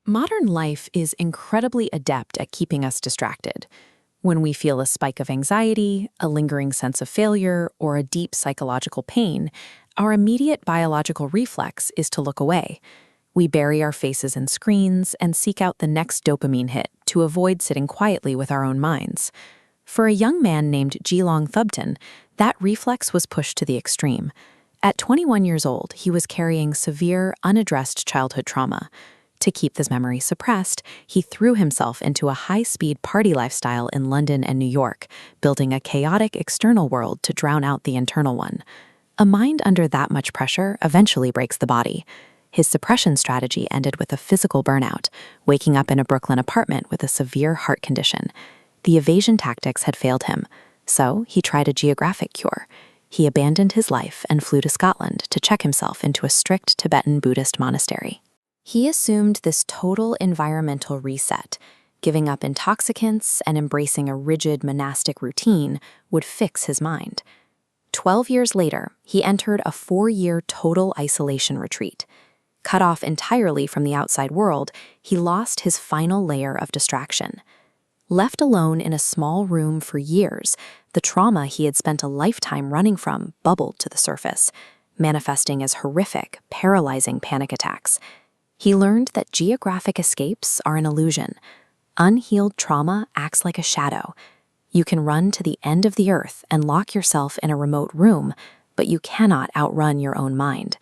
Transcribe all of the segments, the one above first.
Modern life is incredibly adept at keeping us distracted. When we feel a spike of anxiety, a lingering sense of failure, or a deep psychological pain, our immediate biological reflex is to look away. We bury our faces in screens and seek out the next dopamine hit to avoid sitting quietly with our own minds. For a young man named Geelong Thubten, that reflex was pushed to the extreme. At 21 years old, he was carrying severe, unaddressed childhood trauma. To keep this memory suppressed, he threw himself into a high-speed party lifestyle in London and New York, building a chaotic external world to drown out the internal one. A mind under that much pressure eventually breaks the body. His suppression strategy ended with a physical burnout, waking up in a Brooklyn apartment with a severe heart condition. The evasion tactics had failed him, so he tried a geographic cure. He abandoned his life and flew to Scotland to check himself into a strict Tibetan Buddhist monastery. He assumed this total environmental reset, giving up intoxicants and embracing a rigid monastic routine would fix his mind. 12 years later, he entered a 4-year total isolation retreat. Cut off entirely from the outside world, he lost his final layer of distraction. Left alone in a small room for years, the trauma he had spent a lifetime running from bubbled to the surface, manifesting as horrific, paralyzing panic attacks. He learned that geographic escapes are an illusion. Unhealed trauma acts like a shadow. You can run to the end of the earth and lock yourself in a remote room, but you cannot outrun your own mind.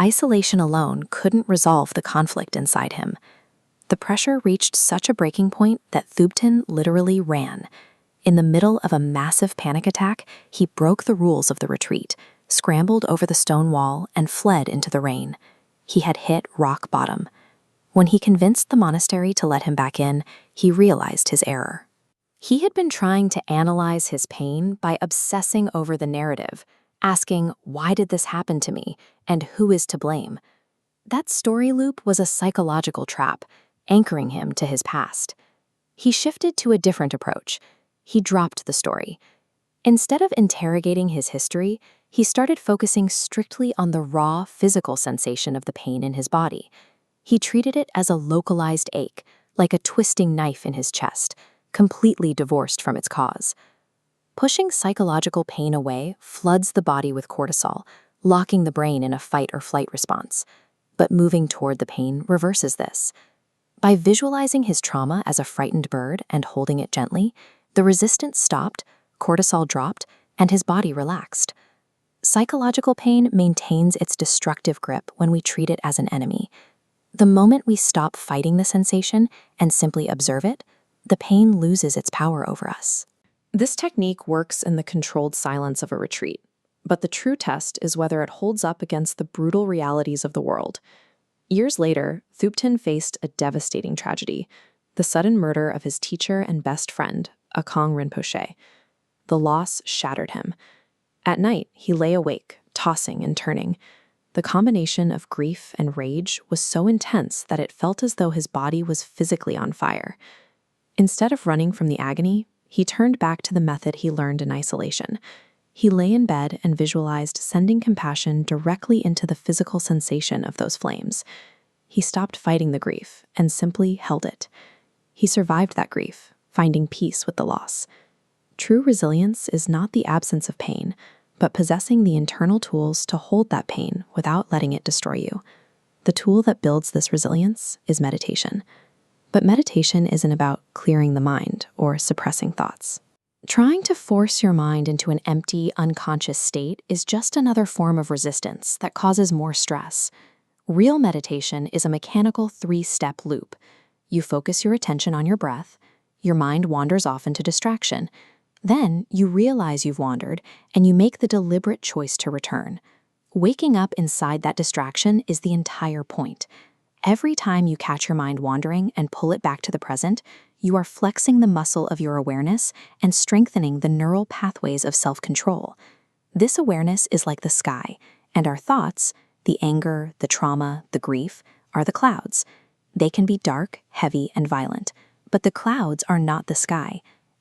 Isolation alone couldn't resolve the conflict inside him. The pressure reached such a breaking point that Thubten literally ran. In the middle of a massive panic attack, he broke the rules of the retreat, scrambled over the stone wall, and fled into the rain. He had hit rock bottom. When he convinced the monastery to let him back in, he realized his error. He had been trying to analyze his pain by obsessing over the narrative, asking, "Why did this happen to me?" and "Who is to blame?" That story loop was a psychological trap, anchoring him to his past. He shifted to a different approach. He dropped the story. Instead of interrogating his history, he started focusing strictly on the raw physical sensation of the pain in his body. He treated it as a localized ache, like a twisting knife in his chest, completely divorced from its cause. Pushing psychological pain away floods the body with cortisol, locking the brain in a fight or flight response. But moving toward the pain reverses this. By visualizing his trauma as a frightened bird and holding it gently, the resistance stopped, cortisol dropped, and his body relaxed. Psychological pain maintains its destructive grip when we treat it as an enemy. The moment we stop fighting the sensation and simply observe it, the pain loses its power over us. This technique works in the controlled silence of a retreat, but the true test is whether it holds up against the brutal realities of the world. Years later, Thubten faced a devastating tragedy, the sudden murder of his teacher and best friend, Akong Rinpoche. The loss shattered him. At night, he lay awake, tossing and turning. The combination of grief and rage was so intense that it felt as though his body was physically on fire. Instead of running from the agony, he turned back to the method he learned in isolation. He lay in bed and visualized sending compassion directly into the physical sensation of those flames. He stopped fighting the grief and simply held it. He survived that grief, finding peace with the loss. True resilience is not the absence of pain, but possessing the internal tools to hold that pain without letting it destroy you. The tool that builds this resilience is meditation. But meditation isn't about clearing the mind or suppressing thoughts. Trying to force your mind into an empty, unconscious state is just another form of resistance that causes more stress. Real meditation is a mechanical 3-step loop. You focus your attention on your breath, your mind wanders off into distraction. Then you realize you've wandered, and you make the deliberate choice to return. Waking up inside that distraction is the entire point. Every time you catch your mind wandering and pull it back to the present, you are flexing the muscle of your awareness and strengthening the neural pathways of self-control. This awareness is like the sky, and our thoughts, the anger, the trauma, the grief, are the clouds. They can be dark, heavy, and violent, but the clouds are not the sky.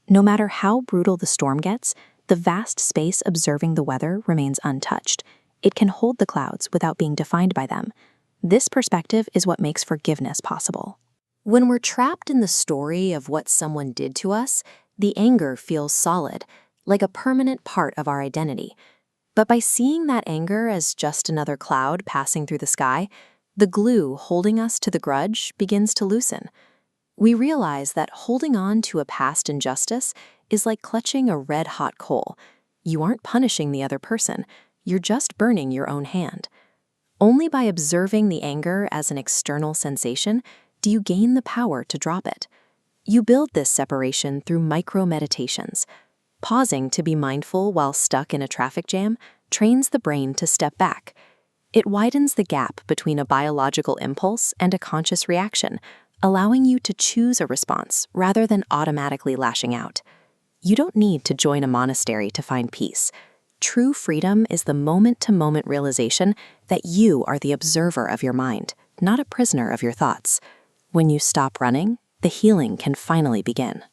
No matter how brutal the storm gets, the vast space observing the weather remains untouched. It can hold the clouds without being defined by them. This perspective is what makes forgiveness possible. When we're trapped in the story of what someone did to us, the anger feels solid, like a permanent part of our identity. But by seeing that anger as just another cloud passing through the sky, the glue holding us to the grudge begins to loosen. We realize that holding on to a past injustice is like clutching a red-hot coal. You aren't punishing the other person, you're just burning your own hand. Only by observing the anger as an external sensation do you gain the power to drop it. You build this separation through micro-meditations. Pausing to be mindful while stuck in a traffic jam trains the brain to step back. It widens the gap between a biological impulse and a conscious reaction, allowing you to choose a response rather than automatically lashing out. You don't need to join a monastery to find peace. True freedom is the moment-to-moment realization that you are the observer of your mind, not a prisoner of your thoughts. When you stop running, the healing can finally begin.